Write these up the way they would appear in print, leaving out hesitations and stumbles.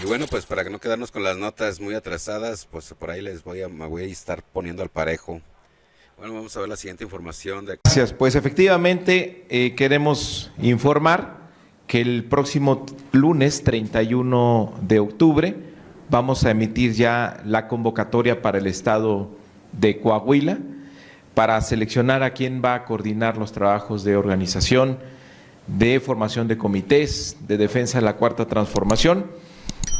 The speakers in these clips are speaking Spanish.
Y bueno, pues para que no quedarnos con las notas muy atrasadas, pues por ahí me voy a estar poniendo al parejo. Bueno, vamos a ver la siguiente información de... Gracias, pues efectivamente queremos informar que el próximo lunes 31 de octubre vamos a emitir ya la convocatoria para el estado de Coahuila para seleccionar a quién va a coordinar los trabajos de organización, de formación de comités, de defensa de la Cuarta Transformación.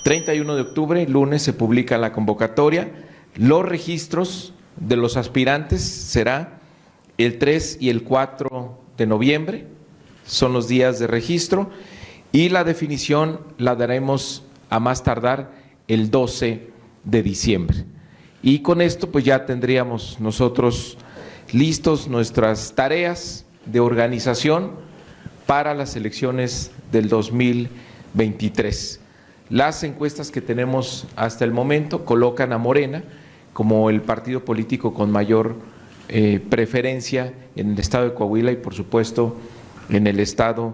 31 de octubre, lunes, se publica la convocatoria. Los registros de los aspirantes será el 3 y el 4 de noviembre, son los días de registro, y la definición la daremos a más tardar el 12 de diciembre. Y con esto pues ya tendríamos nosotros listos nuestras tareas de organización para las elecciones del 2023. Las encuestas que tenemos hasta el momento colocan a Morena como el partido político con mayor preferencia en el estado de Coahuila y por supuesto en el estado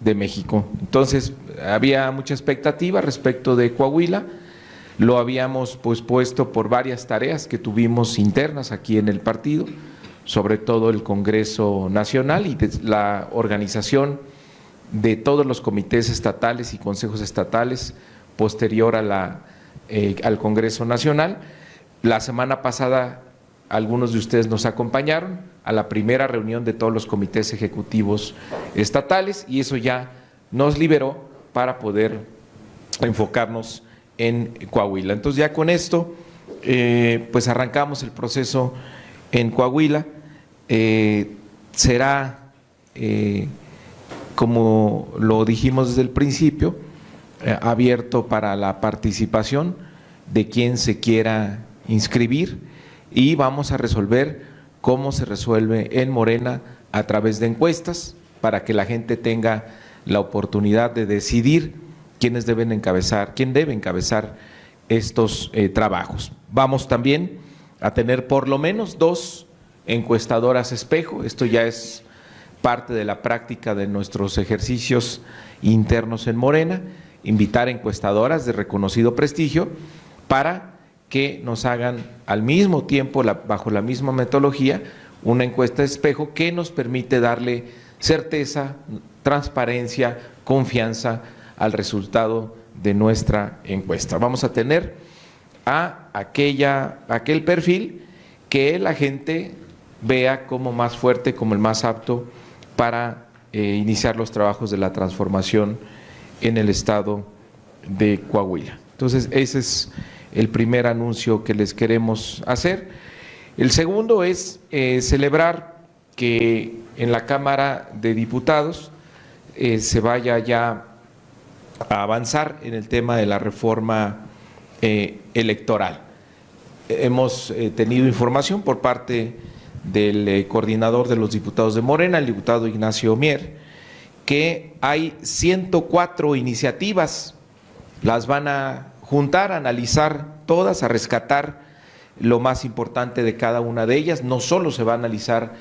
de México. Entonces había mucha expectativa respecto de Coahuila, lo habíamos pues puesto por varias tareas que tuvimos internas aquí en el partido, sobre todo el Congreso Nacional y la organización de todos los comités estatales y consejos estatales posterior a al Congreso Nacional. La semana pasada algunos de ustedes nos acompañaron a la primera reunión de todos los comités ejecutivos estatales y eso ya nos liberó para poder enfocarnos en Coahuila. Entonces ya con esto pues arrancamos el proceso en Coahuila. Será como lo dijimos desde el principio, abierto para la participación de quien se quiera inscribir y vamos a resolver cómo se resuelve en Morena a través de encuestas para que la gente tenga la oportunidad de decidir quiénes deben encabezar, quién debe encabezar estos trabajos. Vamos también a tener por lo menos 2 encuestadoras espejo, esto ya es parte de la práctica de nuestros ejercicios internos en Morena, invitar encuestadoras de reconocido prestigio para que nos hagan al mismo tiempo, bajo la misma metodología, una encuesta espejo que nos permite darle certeza, transparencia, confianza al resultado de nuestra encuesta. Vamos a tener a aquel perfil que la gente vea como más fuerte, como el más apto para iniciar los trabajos de la transformación en el estado de Coahuila. Entonces, ese es el primer anuncio que les queremos hacer. El segundo es celebrar que en la Cámara de Diputados se vaya ya a avanzar en el tema de la reforma electoral. Hemos tenido información por parte del coordinador de los diputados de Morena, el diputado Ignacio Mier, que hay 104 iniciativas, las van a juntar, a analizar todas, a rescatar lo más importante de cada una de ellas. No solo se va a analizar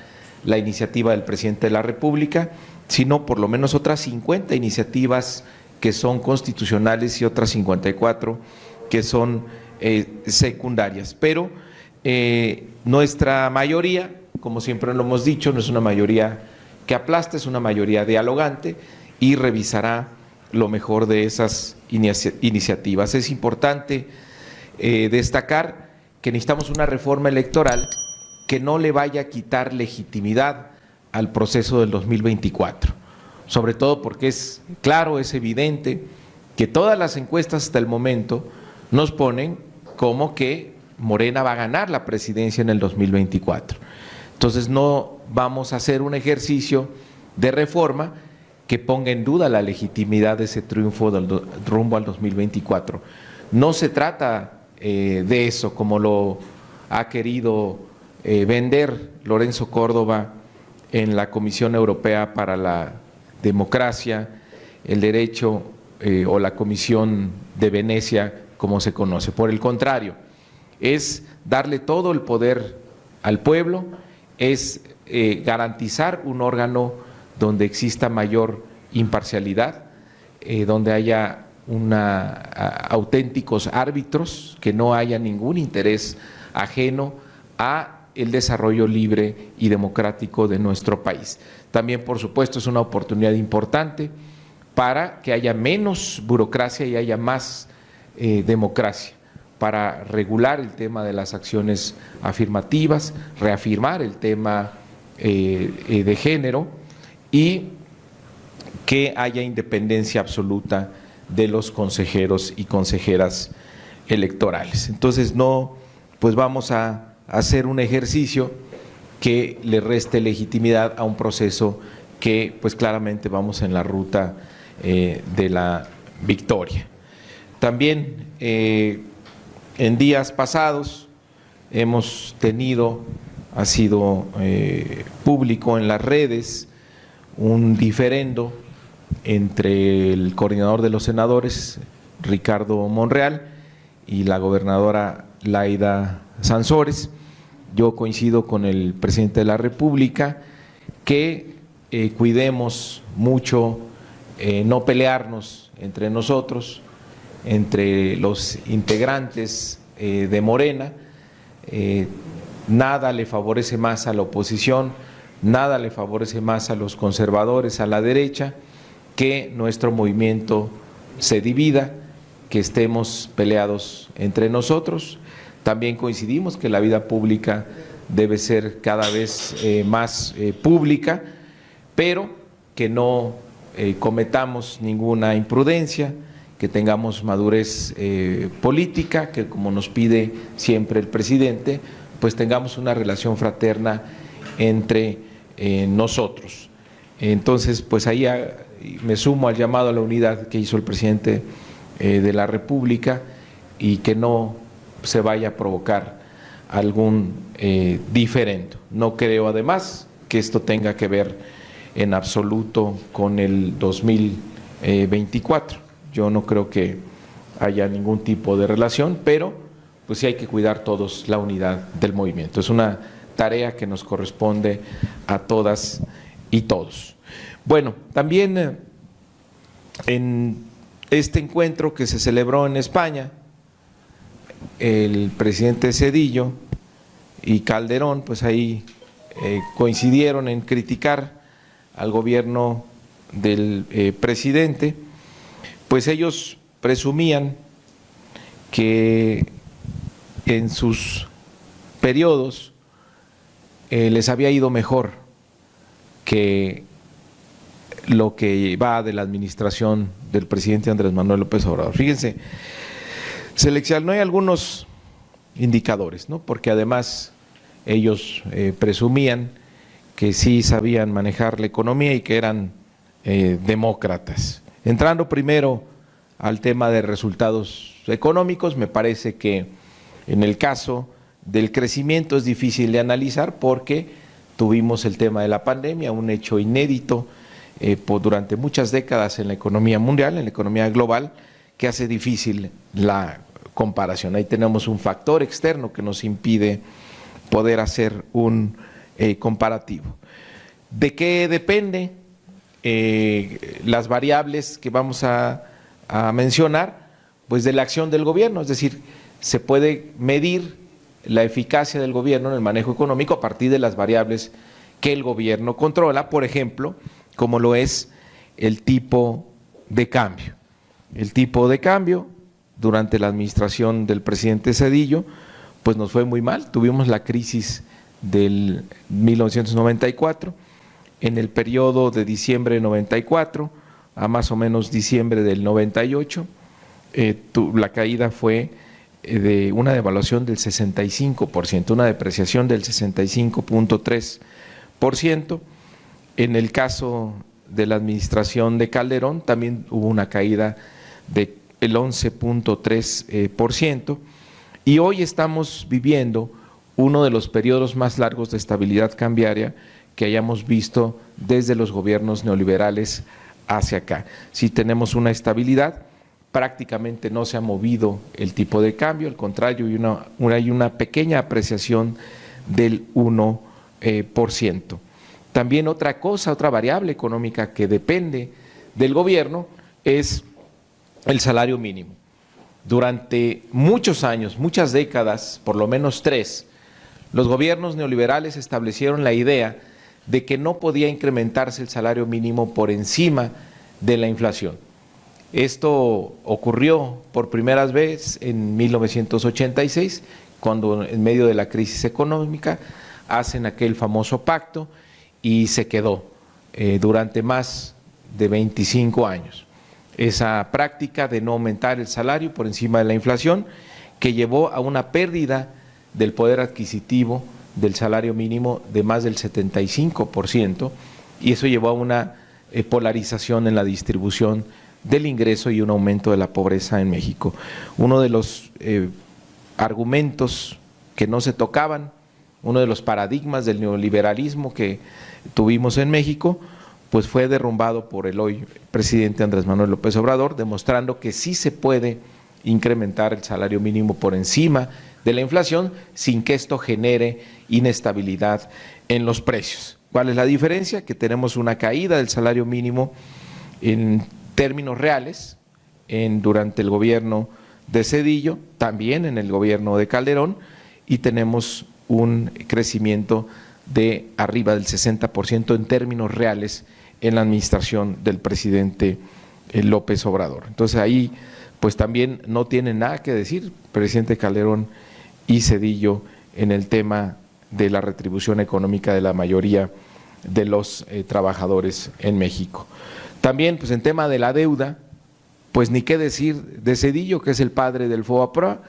la iniciativa del presidente de la República, sino por lo menos otras 50 iniciativas que son constitucionales y otras 54 que son secundarias. Pero nuestra mayoría, como siempre lo hemos dicho, no es una mayoría que aplasta, es una mayoría dialogante y revisará lo mejor de esas iniciativas. Es importante destacar que necesitamos una reforma electoral que no le vaya a quitar legitimidad al proceso del 2024, sobre todo porque es claro, es evidente que todas las encuestas hasta el momento nos ponen como que Morena va a ganar la presidencia en el 2024. Entonces no vamos a hacer un ejercicio de reforma que ponga en duda la legitimidad de ese triunfo rumbo al 2024. No se trata de eso como lo ha querido vender Lorenzo Córdoba en la Comisión Europea para la Democracia, el Derecho o la Comisión de Venecia, como se conoce. Por el contrario, es darle todo el poder al pueblo, es garantizar un órgano donde exista mayor imparcialidad, donde haya auténticos árbitros, que no haya ningún interés ajeno a el desarrollo libre y democrático de nuestro país. También, por supuesto, es una oportunidad importante para que haya menos burocracia y haya más democracia, para regular el tema de las acciones afirmativas, reafirmar el tema de género y que haya independencia absoluta de los consejeros y consejeras electorales. Entonces, pues vamos a hacer un ejercicio que le reste legitimidad a un proceso que pues claramente vamos en la ruta de la victoria. También en días pasados hemos tenido, ha sido público en las redes, un diferendo entre el coordinador de los senadores, Ricardo Monreal, y la gobernadora Laida Sansores. Yo coincido con el presidente de la República que cuidemos mucho no pelearnos entre nosotros, entre los integrantes de Morena. Nada le favorece más a la oposición, nada le favorece más a los conservadores, a la derecha, que nuestro movimiento se divida, que estemos peleados entre nosotros. También coincidimos que la vida pública debe ser cada vez más pública, pero que no cometamos ninguna imprudencia, que tengamos madurez política, que como nos pide siempre el presidente, pues tengamos una relación fraterna entre nosotros. Entonces, pues ahí me sumo al llamado a la unidad que hizo el presidente de la República y que no se vaya a provocar algún diferendo. No creo además que esto tenga que ver en absoluto con el 2024. Yo no creo que haya ningún tipo de relación, pero pues sí hay que cuidar todos la unidad del movimiento. Es una tarea que nos corresponde a todas y todos. Bueno, también en este encuentro que se celebró en España, el presidente Zedillo y Calderón, pues ahí coincidieron en criticar al gobierno del presidente, pues ellos presumían que en sus periodos les había ido mejor que lo que va de la administración del presidente Andrés Manuel López Obrador. Fíjense, seleccioné algunos indicadores, ¿no? Porque además ellos presumían que sí sabían manejar la economía y que eran demócratas. Entrando primero al tema de resultados económicos, me parece que en el caso del crecimiento es difícil de analizar porque tuvimos el tema de la pandemia, un hecho inédito durante muchas décadas en la economía mundial, en la economía global, que hace difícil la comparación. Ahí tenemos un factor externo que nos impide poder hacer un comparativo. ¿De qué depende? Las variables que vamos a mencionar, pues de la acción del gobierno, es decir, se puede medir la eficacia del gobierno en el manejo económico a partir de las variables que el gobierno controla, por ejemplo, como lo es el tipo de cambio. El tipo de cambio durante la administración del presidente Zedillo, pues nos fue muy mal, tuvimos la crisis del 1994, en el periodo de diciembre de 94 a más o menos diciembre del 98, la caída fue de una devaluación del 65%, una depreciación del 65.3%. En el caso de la administración de Calderón también hubo una caída del 11.3%, y hoy estamos viviendo uno de los periodos más largos de estabilidad cambiaria que hayamos visto desde los gobiernos neoliberales hacia acá. Si tenemos una estabilidad, prácticamente no se ha movido el tipo de cambio, al contrario, hay una pequeña apreciación del 1%. También otra cosa, otra variable económica que depende del gobierno es el salario mínimo. Durante muchos años, muchas décadas, por lo menos 3, los gobiernos neoliberales establecieron la idea de que no podía incrementarse el salario mínimo por encima de la inflación. Esto ocurrió por primera vez en 1986, cuando en medio de la crisis económica hacen aquel famoso pacto y se quedó durante más de 25 años. Esa práctica de no aumentar el salario por encima de la inflación, que llevó a una pérdida del poder adquisitivo del salario mínimo de más del 75%, y eso llevó a una polarización en la distribución del ingreso y un aumento de la pobreza en México. Uno de los argumentos que no se tocaban, uno de los paradigmas del neoliberalismo que tuvimos en México, pues fue derrumbado por el hoy presidente Andrés Manuel López Obrador, demostrando que sí se puede incrementar el salario mínimo por encima de la inflación sin que esto genere inestabilidad en los precios. ¿Cuál es la diferencia? Que tenemos una caída del salario mínimo en términos reales durante el gobierno de Zedillo, también en el gobierno de Calderón, y tenemos un crecimiento de arriba del 60% en términos reales en la administración del presidente López Obrador. Entonces ahí pues también no tiene nada que decir presidente Calderón y Zedillo en el tema de la retribución económica de la mayoría de los trabajadores en México. También pues en tema de la deuda, pues ni qué decir de Zedillo, que es el padre del FOBAPROA,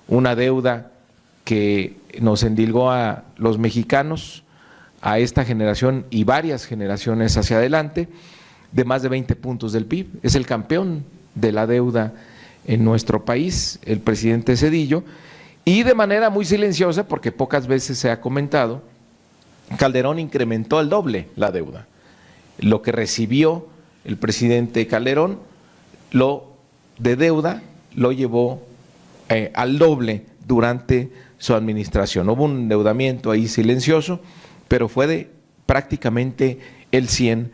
una deuda que nos endilgó a los mexicanos, a esta generación y varias generaciones hacia adelante, de más de 20 puntos del PIB. Es el campeón de la deuda en nuestro país, el presidente Zedillo, y de manera muy silenciosa, porque pocas veces se ha comentado, Calderón incrementó al doble la deuda. Lo que recibió el presidente Calderón de deuda lo llevó al doble durante su administración. Hubo un endeudamiento ahí silencioso, pero fue de prácticamente el 100%.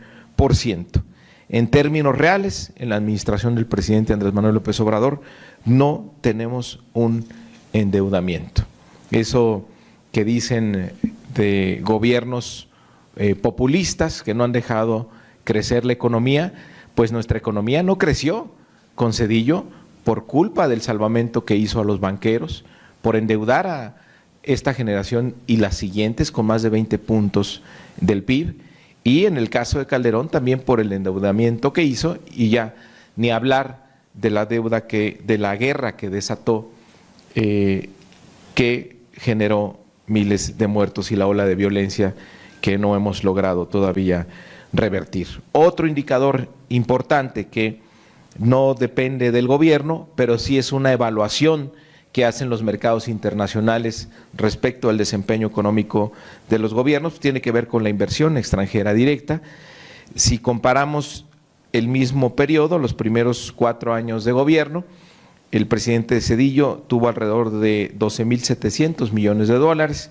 En términos reales, en la administración del presidente Andrés Manuel López Obrador, no tenemos un endeudamiento. Eso que dicen de gobiernos populistas que no han dejado crecer la economía, pues nuestra economía no creció con Zedillo por culpa del salvamento que hizo a los banqueros, por endeudar a esta generación y las siguientes con más de 20 puntos del PIB, y en el caso de Calderón también por el endeudamiento que hizo, y ya ni hablar de la deuda de la guerra que desató, que generó miles de muertos y la ola de violencia que no hemos logrado todavía revertir. Otro indicador importante que no depende del gobierno, pero sí es una evaluación que hacen los mercados internacionales respecto al desempeño económico de los gobiernos, tiene que ver con la inversión extranjera directa. Si comparamos el mismo periodo, los primeros 4 años de gobierno, el presidente Zedillo tuvo alrededor de 12.700 millones de dólares,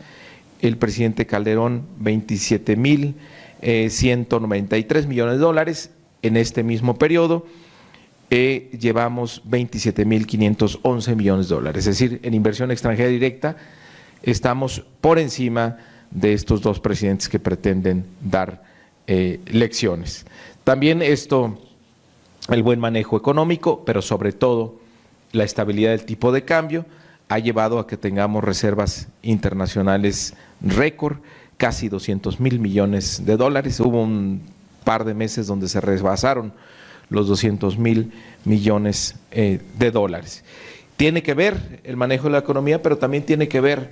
el presidente Calderón 27.193 millones de dólares. En este mismo periodo llevamos 27.511 millones de dólares, es decir, en inversión extranjera directa estamos por encima de estos dos presidentes que pretenden dar lecciones. También el buen manejo económico, pero sobre todo la estabilidad del tipo de cambio, ha llevado a que tengamos reservas internacionales récord, casi 200.000 millones de dólares. Hubo un par de meses donde se rebasaron los 200.000 millones de dólares. Tiene que ver el manejo de la economía, pero también tiene que ver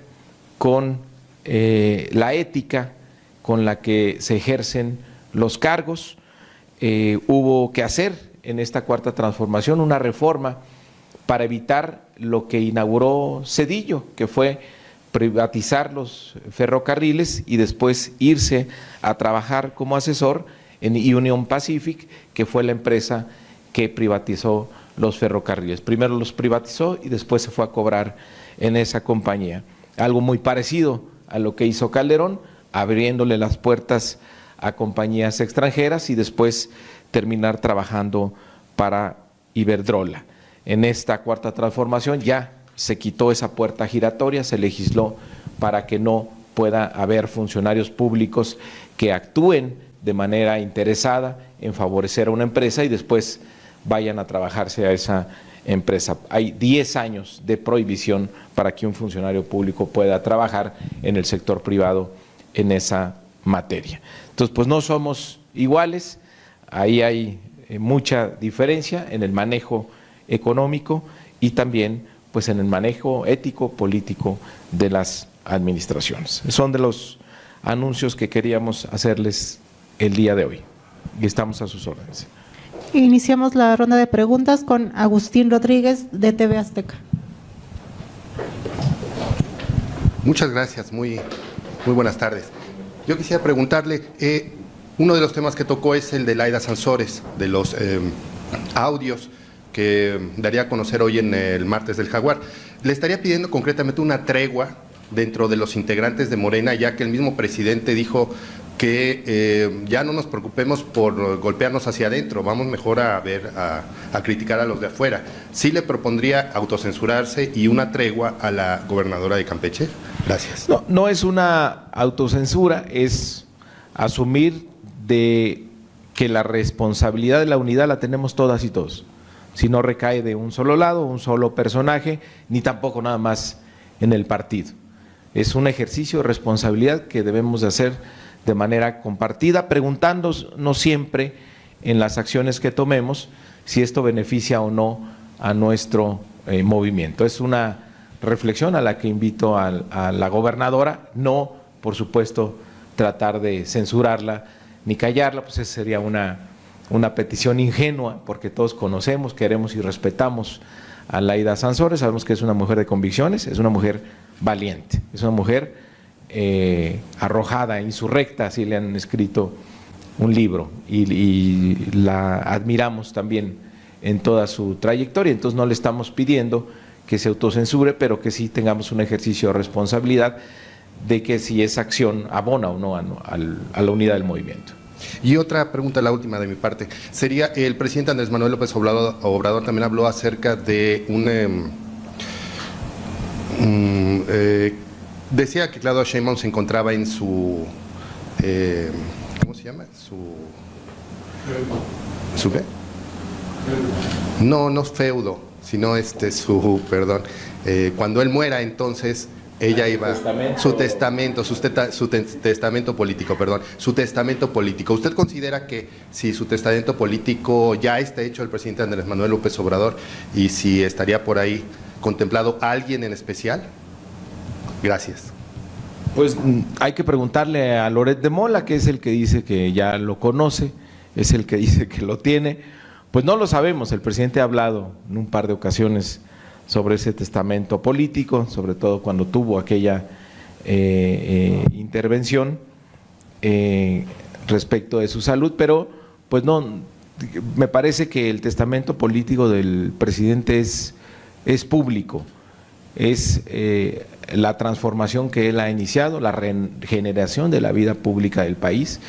con la ética con la que se ejercen los cargos. Hubo que hacer en esta cuarta transformación una reforma para evitar lo que inauguró Zedillo, que fue privatizar los ferrocarriles y después irse a trabajar como asesor en Union Pacific, que fue la empresa que privatizó los ferrocarriles. Primero los privatizó y después se fue a cobrar en esa compañía. Algo muy parecido a lo que hizo Calderón, abriéndole las puertas a compañías extranjeras y después terminar trabajando para Iberdrola. En esta cuarta transformación ya se quitó esa puerta giratoria, se legisló para que no pueda haber funcionarios públicos que actúen de manera interesada en favorecer a una empresa y después vayan a trabajarse a esa empresa. Hay 10 años de prohibición para que un funcionario público pueda trabajar en el sector privado en esa materia. Entonces, pues no somos iguales, ahí hay mucha diferencia en el manejo económico y también pues en el manejo ético, político de las administraciones. Son de los anuncios que queríamos hacerles el día de hoy y estamos a sus órdenes. Iniciamos la ronda de preguntas con Agustín Rodríguez de TV Azteca. Muchas gracias, muy buenas tardes. Yo quisiera preguntarle, uno de los temas que tocó es el de Laida Sansores, de los audios que daría a conocer hoy en el martes del Jaguar. Le estaría pidiendo concretamente una tregua dentro de los integrantes de Morena, ya que el mismo presidente dijo que ya no nos preocupemos por golpearnos hacia adentro, vamos mejor a criticar a los de afuera. Sí le propondría autocensurarse y una tregua a la gobernadora de Campeche. Gracias. No es una autocensura, es asumir de que la responsabilidad de la unidad la tenemos todas y todos. Si no recae de un solo lado, un solo personaje, ni tampoco nada más en el partido. Es un ejercicio de responsabilidad que debemos de hacer de manera compartida, preguntándonos siempre en las acciones que tomemos si esto beneficia o no a nuestro movimiento. Es una reflexión a la que invito a la gobernadora, no, por supuesto, tratar de censurarla ni callarla, pues esa sería una petición ingenua, porque todos conocemos, queremos y respetamos a Laida Sansores, sabemos que es una mujer de convicciones, es una mujer valiente, es una mujer arrojada, insurrecta, así le han escrito un libro, y la admiramos también en toda su trayectoria. Entonces no le estamos pidiendo que se autocensure, pero que sí tengamos un ejercicio de responsabilidad de que si esa acción abona o no a la unidad del movimiento. Y otra pregunta, la última de mi parte, sería, el presidente Andrés Manuel López Obrador también habló acerca de decía que Claudia Sheinbaum se encontraba en su, ¿cómo se llama? ¿Su qué? No feudo, sino perdón, cuando él muera, entonces ella iba, su testamento político, perdón, su testamento político. ¿Usted considera que si su testamento político ya está hecho el presidente Andrés Manuel López Obrador y si estaría por ahí contemplado alguien en especial? Gracias. Pues hay que preguntarle a Loret de Mola, que es el que dice que ya lo conoce, es el que dice que lo tiene. Pues no lo sabemos, el presidente ha hablado en un par de ocasiones sobre ese testamento político, sobre todo cuando tuvo aquella intervención respecto de su salud, pero pues no, me parece que el testamento político del presidente es público, es la transformación que él ha iniciado, la regeneración de la vida pública del país,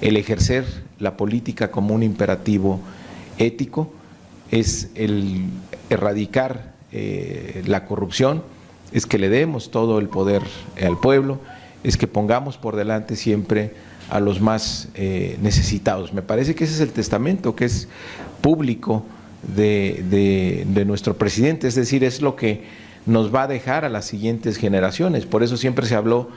el ejercer la política como un imperativo ético, es el erradicar la corrupción, es que le demos todo el poder al pueblo, es que pongamos por delante siempre a los más necesitados. Me parece que ese es el testamento que es público de nuestro presidente, es decir, es lo que nos va a dejar a las siguientes generaciones. Por eso siempre se habló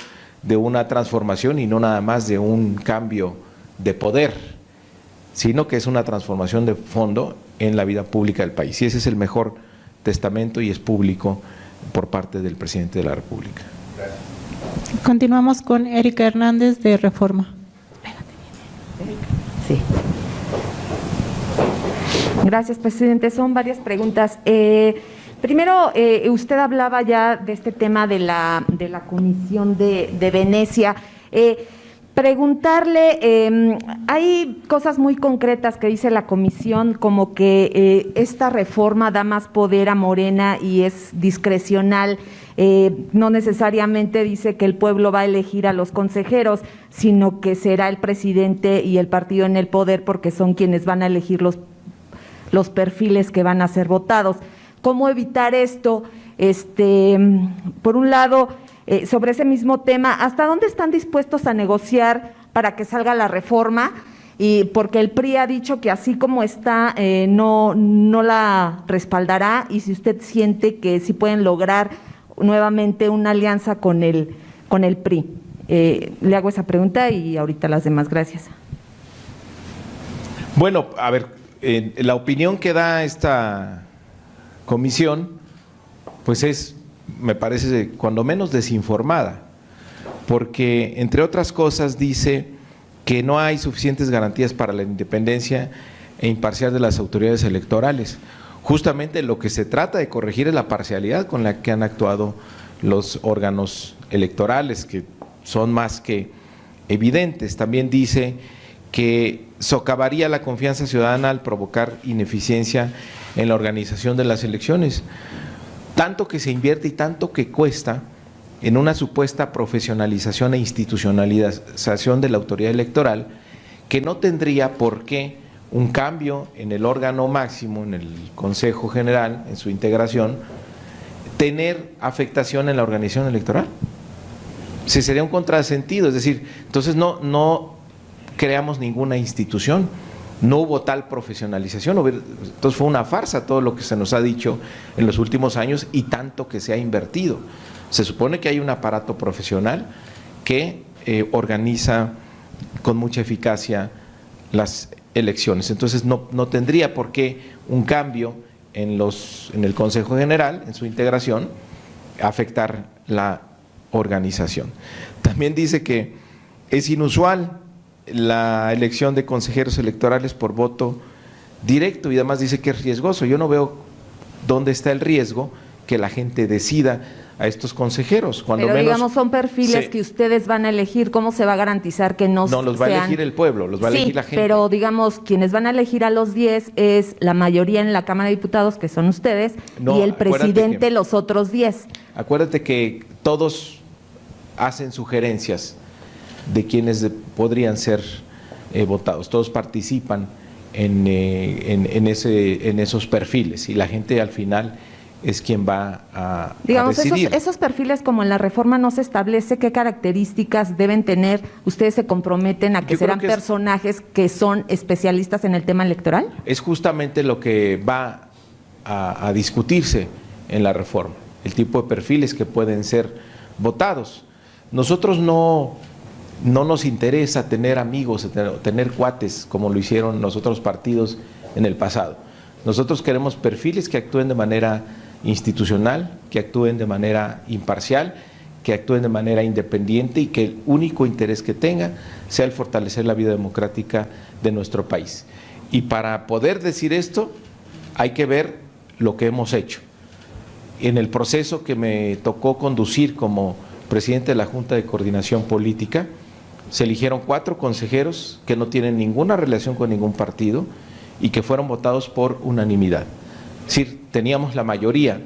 de una transformación y no nada más de un cambio de poder, sino que es una transformación de fondo en la vida pública del país. Y ese es el mejor testamento y es público por parte del presidente de la República. Gracias. Continuamos con Erika Hernández de Reforma. Sí. Gracias, presidente. Son varias preguntas. Primero, usted hablaba ya de este tema de la Comisión de Venecia. Preguntarle, hay cosas muy concretas que dice la comisión, como que esta reforma da más poder a Morena y es discrecional, no necesariamente dice que el pueblo va a elegir a los consejeros, sino que será el presidente y el partido en el poder porque son quienes van a elegir los perfiles que van a ser votados. ¿Cómo evitar esto? Por un lado, sobre ese mismo tema, ¿hasta dónde están dispuestos a negociar para que salga la reforma? Y porque el PRI ha dicho que así como está, no la respaldará, y si usted siente que sí pueden lograr nuevamente una alianza con el PRI. Le hago esa pregunta y ahorita las demás. Gracias. Bueno, a ver, la opinión que da esta comisión, pues me parece cuando menos desinformada, porque entre otras cosas dice que no hay suficientes garantías para la independencia e imparcial de las autoridades electorales. Justamente lo que se trata de corregir es la parcialidad con la que han actuado los órganos electorales, que son más que evidentes. También dice que socavaría la confianza ciudadana al provocar ineficiencia en la organización de las elecciones. Tanto que se invierte y tanto que cuesta en una supuesta profesionalización e institucionalización de la autoridad electoral, que no tendría por qué un cambio en el órgano máximo, en el Consejo General, en su integración, tener afectación en la organización electoral. Si sería un contrasentido, es decir, entonces no creamos ninguna institución, no hubo tal profesionalización, entonces fue una farsa todo lo que se nos ha dicho en los últimos años y tanto que se ha invertido. Se supone que hay un aparato profesional que organiza con mucha eficacia las elecciones, entonces no tendría por qué un cambio en el Consejo General, en su integración, afectar la organización. También dice que es inusual la elección de consejeros electorales por voto directo y además dice que es riesgoso. Yo no veo dónde está el riesgo que la gente decida a estos consejeros. Cuando pero menos digamos son perfiles que ustedes van a elegir, ¿cómo se va a garantizar que no los va a elegir el pueblo, los va a elegir la gente? Pero digamos, quienes van a elegir a los 10 es la mayoría en la Cámara de Diputados, que son ustedes, y el presidente los otros 10. Acuérdate que todos hacen sugerencias de quienes podrían ser votados, todos participan en esos perfiles y la gente al final es quien va a decidir. Esos perfiles, como en la reforma no se establece qué características deben tener, ¿ustedes se comprometen a que serán personajes que son especialistas en el tema electoral? Es justamente lo que va a discutirse en la reforma, el tipo de perfiles que pueden ser votados. Nosotros no nos interesa tener amigos, tener cuates como lo hicieron los otros partidos en el pasado. Nosotros queremos perfiles que actúen de manera institucional, que actúen de manera imparcial, que actúen de manera independiente y que el único interés que tenga sea el fortalecer la vida democrática de nuestro país. Y para poder decir esto hay que ver lo que hemos hecho. En el proceso que me tocó conducir como presidente de la Junta de Coordinación Política, se eligieron 4 consejeros que no tienen ninguna relación con ningún partido y que fueron votados por unanimidad. Es decir, teníamos la mayoría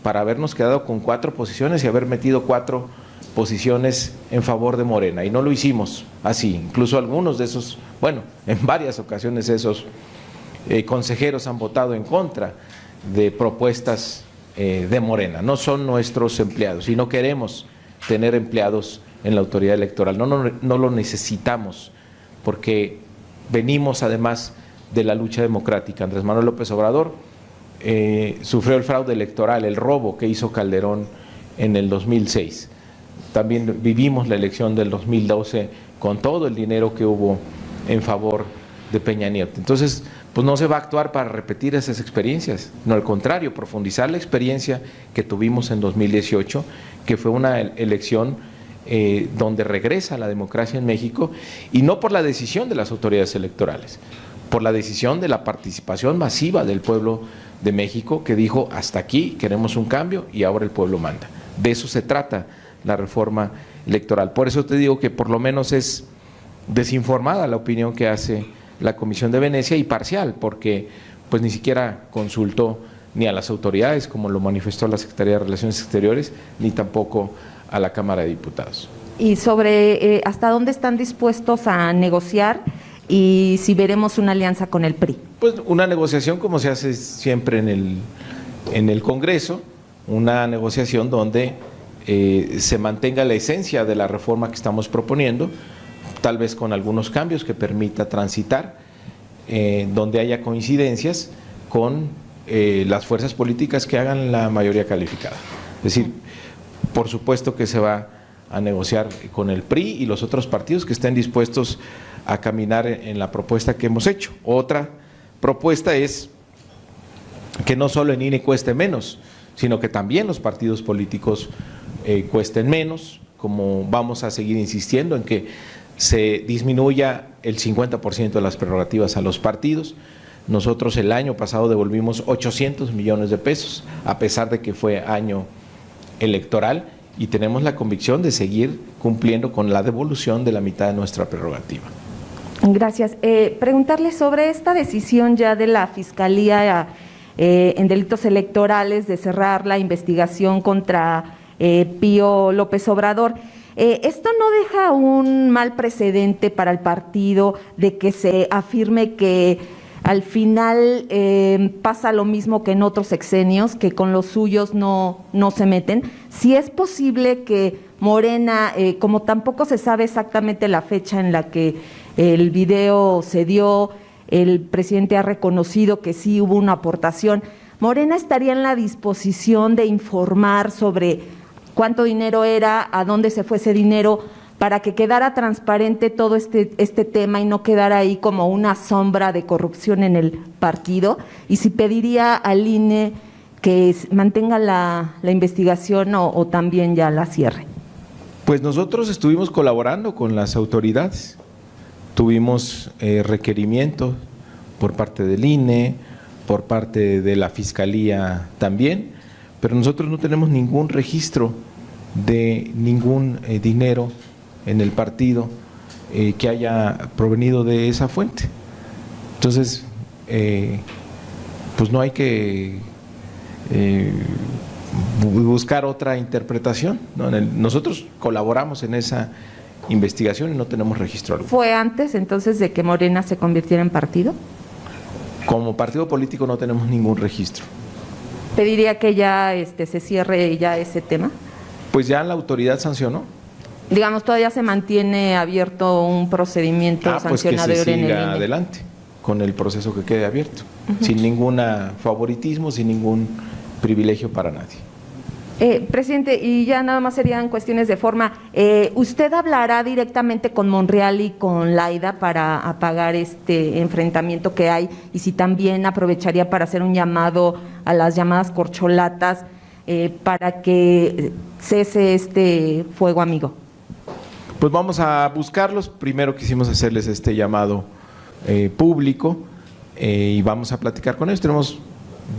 para habernos quedado con 4 posiciones y haber metido 4 posiciones en favor de Morena, y no lo hicimos así. Incluso algunos de esos, en varias ocasiones esos consejeros han votado en contra de propuestas de Morena. No son nuestros empleados y no queremos tener empleados en la autoridad electoral, no lo necesitamos, porque venimos además de la lucha democrática. Andrés Manuel López Obrador sufrió el fraude electoral, el robo que hizo Calderón en el 2006. También vivimos la elección del 2012 con todo el dinero que hubo en favor de Peña Nieto. Entonces, pues no se va a actuar para repetir esas experiencias, no, al contrario, profundizar la experiencia que tuvimos en 2018, que fue una elección donde regresa la democracia en México, y no por la decisión de las autoridades electorales, por la decisión de la participación masiva del pueblo de México, que dijo: hasta aquí, queremos un cambio y ahora el pueblo manda. De eso se trata la reforma electoral. Por eso te digo que por lo menos es desinformada la opinión que hace la Comisión de Venecia y parcial, porque pues ni siquiera consultó ni a las autoridades, como lo manifestó la Secretaría de Relaciones Exteriores, ni tampoco a la Cámara de Diputados. Y sobre hasta dónde están dispuestos a negociar y si veremos una alianza con el PRI. Pues una negociación como se hace siempre en el Congreso, una negociación donde se mantenga la esencia de la reforma que estamos proponiendo, tal vez con algunos cambios que permita transitar, donde haya coincidencias con las fuerzas políticas que hagan la mayoría calificada. Es decir, por supuesto que se va a negociar con el PRI y los otros partidos que estén dispuestos a caminar en la propuesta que hemos hecho. Otra propuesta es que no solo en INE cueste menos, sino que también los partidos políticos cuesten menos, como vamos a seguir insistiendo en que se disminuya el 50% de las prerrogativas a los partidos. Nosotros el año pasado devolvimos 800 millones de pesos, a pesar de que fue año electoral, y tenemos la convicción de seguir cumpliendo con la devolución de la mitad de nuestra prerrogativa. Gracias. Preguntarle sobre esta decisión ya de la Fiscalía en delitos electorales de cerrar la investigación contra Pío López Obrador. ¿Esto no deja un mal precedente para el partido de que se afirme que al final pasa lo mismo que en otros sexenios, que con los suyos no se meten? Si es posible que Morena, como tampoco se sabe exactamente la fecha en la que el video se dio, el presidente ha reconocido que sí hubo una aportación, ¿Morena estaría en la disposición de informar sobre cuánto dinero era, a dónde se fue ese dinero, para que quedara transparente todo este tema y no quedara ahí como una sombra de corrupción en el partido? Y si pediría al INE que mantenga la investigación o también ya la cierre. Pues nosotros estuvimos colaborando con las autoridades, tuvimos requerimientos por parte del INE, por parte de la Fiscalía también, pero nosotros no tenemos ningún registro de ningún dinero en el partido que haya provenido de esa fuente. Entonces, pues no hay que buscar otra interpretación, ¿no? Nosotros colaboramos en esa investigación y no tenemos registro alguno. ¿Fue antes entonces de que Morena se convirtiera en partido? Como partido político no tenemos ningún registro. ¿Pediría que ya se cierre ya ese tema? Pues ya la autoridad sancionó. Digamos, todavía se mantiene abierto un procedimiento sancionador pues que se en el siga INE. adelante con el proceso que quede abierto, sin ningún favoritismo, sin ningún privilegio para nadie. Presidente, y ya nada más serían cuestiones de forma. ¿Usted hablará directamente con Monreal y con Laida para apagar este enfrentamiento que hay? Y si también aprovecharía para hacer un llamado a las llamadas corcholatas para que cese este fuego amigo. Pues vamos a buscarlos. Primero quisimos hacerles este llamado público y vamos a platicar con ellos. Tenemos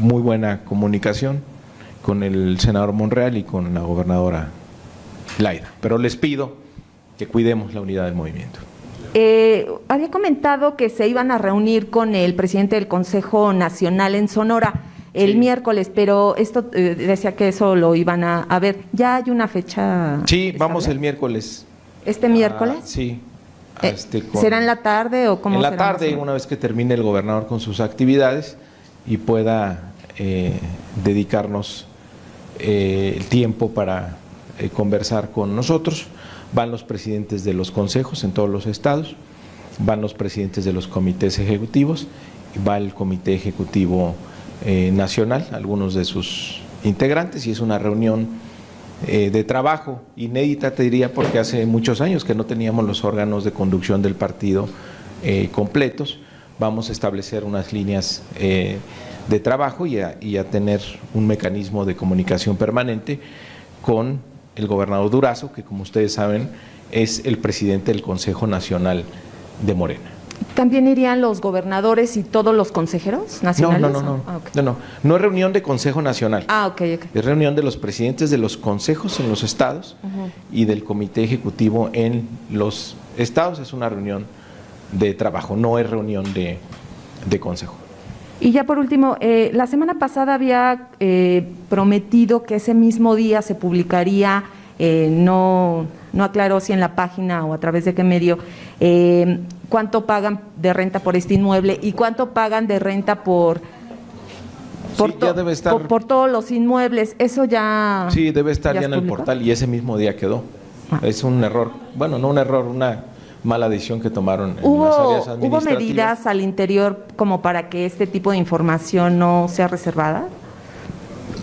muy buena comunicación con el senador Monreal y con la gobernadora Laida, pero les pido que cuidemos la unidad del movimiento. Había comentado que se iban a reunir con el presidente del Consejo Nacional en Sonora el miércoles, pero esto decía que eso lo iban a ver. ¿Ya hay una fecha? Sí, vamos el miércoles. ¿Este miércoles? Sí. ¿Será en la tarde o cómo? En la será? tarde, una vez que termine el gobernador con sus actividades y pueda dedicarnos el tiempo para conversar con nosotros. Van los presidentes de los consejos en todos los estados, van los presidentes de los comités ejecutivos, va el comité ejecutivo nacional, algunos de sus integrantes, y es una reunión de trabajo inédita, te diría, porque hace muchos años que no teníamos los órganos de conducción del partido completos. Vamos a establecer unas líneas de trabajo y a tener un mecanismo de comunicación permanente con el gobernador Durazo, que como ustedes saben es el presidente del Consejo Nacional de Morena. ¿También irían los gobernadores y todos los consejeros nacionales? No. No es reunión de Consejo Nacional. Ok. Es reunión de los presidentes de los consejos en los estados y del comité ejecutivo en los estados. Es una reunión de trabajo, no es reunión de consejo. Y ya por último, la semana pasada había prometido que ese mismo día se publicaría, no aclaró si en la página o a través de qué medio, cuánto pagan de renta por este inmueble y cuánto pagan de renta por ya debe estar. por todos los inmuebles. Eso ya. Sí, debe estar ya es en el público. portal y ese mismo día quedó. Es un error, bueno, no un error, una mala decisión que tomaron en las áreas ¿Hubo administrativas. medidas al interior como para que este tipo de información no sea reservada?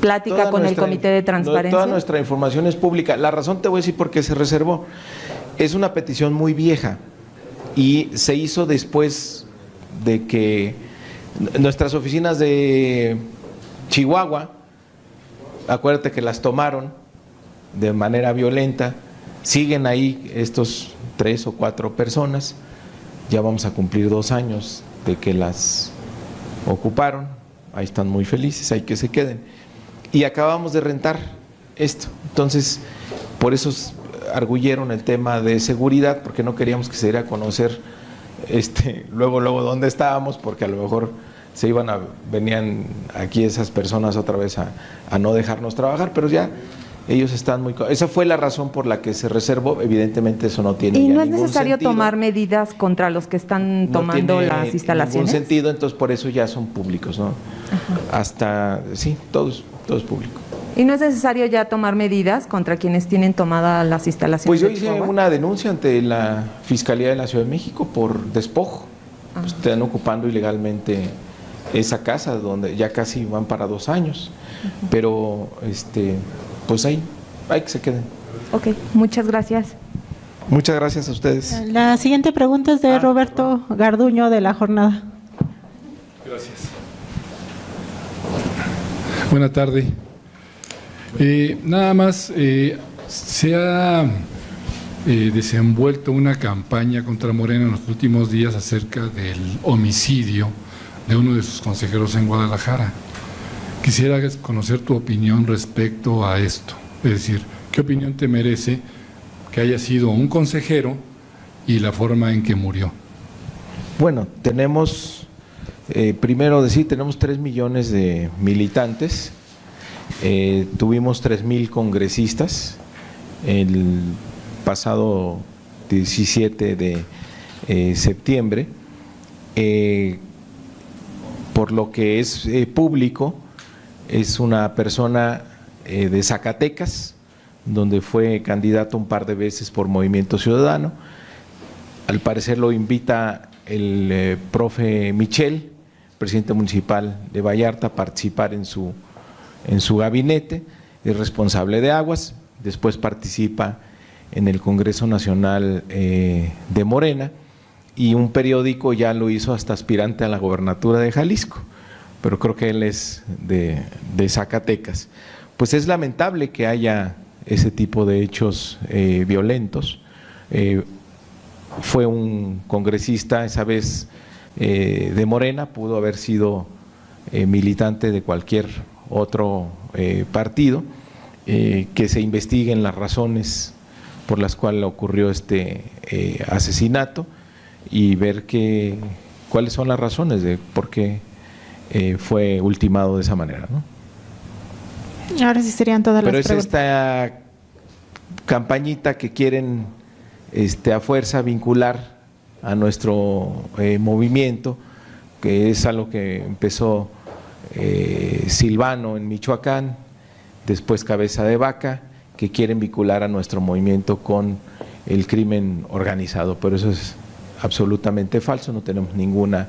Plática Toda con el nuestra Comité de Transparencia. Toda nuestra información es pública. La razón te voy a decir por qué se reservó. Es una petición muy vieja y se hizo después de que nuestras oficinas de Chihuahua, acuérdate que las tomaron de manera violenta, siguen ahí estos 3 o 4 personas, ya vamos a cumplir 2 años de que las ocuparon, ahí están muy felices, ahí que se queden. Y acabamos de rentar esto, entonces por eso arguyeron el tema de seguridad, porque no queríamos que se diera a conocer luego dónde estábamos, porque a lo mejor venían aquí esas personas otra vez a no dejarnos trabajar, pero ya ellos están muy... Esa fue la razón por la que se reservó, evidentemente eso no tiene ¿Y ya no es ningún necesario sentido. tomar medidas contra los que están tomando No tiene las instalaciones? ningún sentido, entonces por eso ya son públicos, ¿no? Hasta, sí, todo es público. ¿Y no es necesario ya tomar medidas contra quienes tienen tomadas las instalaciones? Pues yo de hice Chihuahua? una denuncia ante la Fiscalía de la Ciudad de México por despojo. Pues están ocupando ilegalmente esa casa donde ya casi van para 2 años, pero pues ahí que se queden. Ok, muchas gracias. Muchas gracias a ustedes. La siguiente pregunta es de Roberto Garduño de La Jornada. Gracias. Buena tarde. Nada más, se ha desenvuelto una campaña contra Morena en los últimos días acerca del homicidio de uno de sus consejeros en Guadalajara. Quisiera conocer tu opinión respecto a esto, es decir, ¿qué opinión te merece que haya sido un consejero y la forma en que murió? Bueno, tenemos, primero decir, tenemos 3 millones de militantes, tuvimos 3,000 congresistas el pasado 17 de septiembre, por lo que es público, es una persona de Zacatecas, donde fue candidato un par de veces por Movimiento Ciudadano. Al parecer lo invita el profe Michel, presidente municipal de Vallarta, a participar en su gabinete, es responsable de aguas, después participa en el Congreso Nacional de Morena, y un periódico ya lo hizo hasta aspirante a la gobernatura de Jalisco, pero creo que él es de Zacatecas. Pues es lamentable que haya ese tipo de hechos violentos. Fue un congresista esa vez de Morena, pudo haber sido militante de cualquier otro partido, que se investiguen las razones por las cuales ocurrió este asesinato y ver cuáles son las razones de por qué fue ultimado de esa manera, ¿no? Ahora sí serían todas Pero las es preguntas. esta campañita que quieren a fuerza vincular a nuestro movimiento, que es algo que empezó Silvano en Michoacán, después Cabeza de Vaca, que quieren vincular a nuestro movimiento con el crimen organizado, pero eso es absolutamente falso, no tenemos ninguna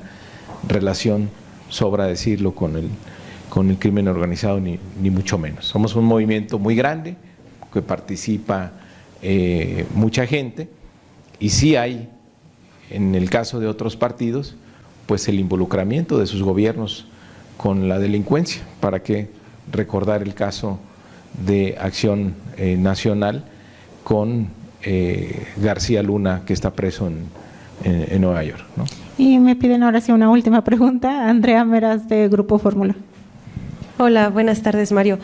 relación, sobra decirlo, con el crimen organizado, ni mucho menos. Somos un movimiento muy grande, que participa mucha gente, y sí hay, en el caso de otros partidos, pues el involucramiento de sus gobiernos con la delincuencia. ¿Para qué recordar el caso de Acción Nacional con García Luna, que está preso en Nueva York, ¿no? Y me piden ahora sí una última pregunta, Andrea Meras de Grupo Fórmula. Hola, buenas tardes, Mario.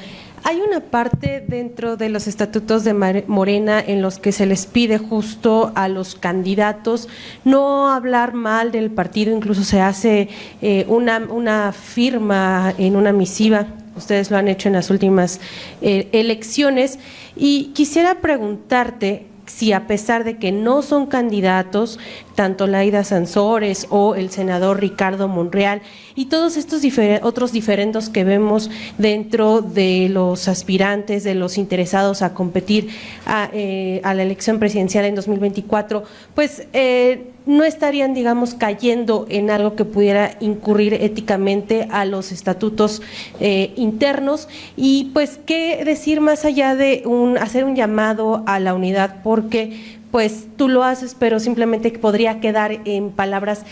Hay una parte dentro de los estatutos de Morena en los que se les pide justo a los candidatos no hablar mal del partido, incluso se hace una firma en una misiva, ustedes lo han hecho en las últimas elecciones, y quisiera preguntarte si a pesar de que no son candidatos, tanto Laida Sansores o el senador Ricardo Monreal y todos estos otros diferendos que vemos dentro de los aspirantes, de los interesados a competir a la elección presidencial en 2024, pues no estarían, digamos, cayendo en algo que pudiera incurrir éticamente a los estatutos internos. Y pues, ¿qué decir más allá de hacer un llamado a la unidad? Porque pues tú lo haces, pero simplemente podría quedar en palabras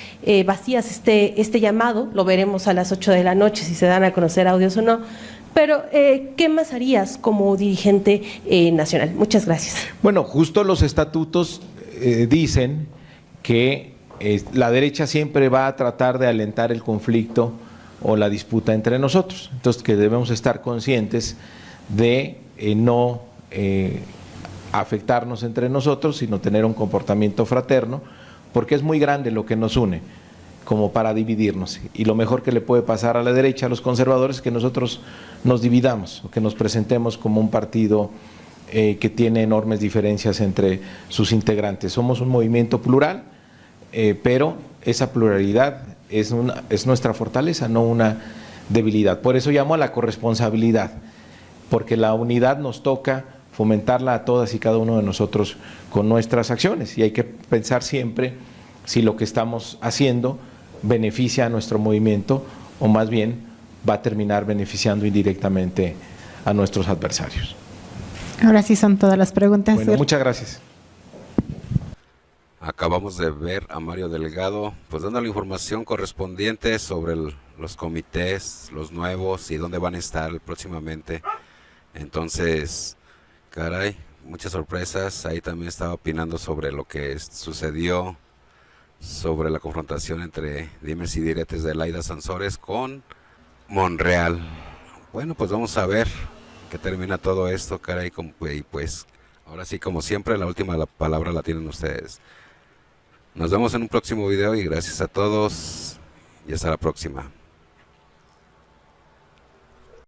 vacías este llamado. Lo veremos a las 8 de la noche si se dan a conocer audios o no. Pero, ¿qué más harías como dirigente nacional? Muchas gracias. Bueno, justo los estatutos dicen que la derecha siempre va a tratar de alentar el conflicto o la disputa entre nosotros. Entonces, que debemos estar conscientes de no afectarnos entre nosotros, sino tener un comportamiento fraterno, porque es muy grande lo que nos une como para dividirnos. Y lo mejor que le puede pasar a la derecha, a los conservadores, es que nosotros nos dividamos, o que nos presentemos como un partido que tiene enormes diferencias entre sus integrantes. Somos un movimiento plural, pero esa pluralidad es nuestra fortaleza, no una debilidad. Por eso llamo a la corresponsabilidad, porque la unidad nos toca fomentarla a todas y cada uno de nosotros con nuestras acciones, y hay que pensar siempre si lo que estamos haciendo beneficia a nuestro movimiento o más bien va a terminar beneficiando indirectamente a nuestros adversarios. Ahora sí son todas las preguntas. Bueno, muchas gracias. Acabamos de ver a Mario Delgado pues dando la información correspondiente sobre los comités, los nuevos y dónde van a estar próximamente. Entonces, caray, muchas sorpresas. Ahí también estaba opinando sobre lo que sucedió, sobre la confrontación entre dimes y diretes de Laida Sansores con Monreal. Bueno, pues vamos a ver qué termina todo esto, caray, y pues ahora sí, como siempre, la última palabra la tienen ustedes. Nos vemos en un próximo video y gracias a todos y hasta la próxima.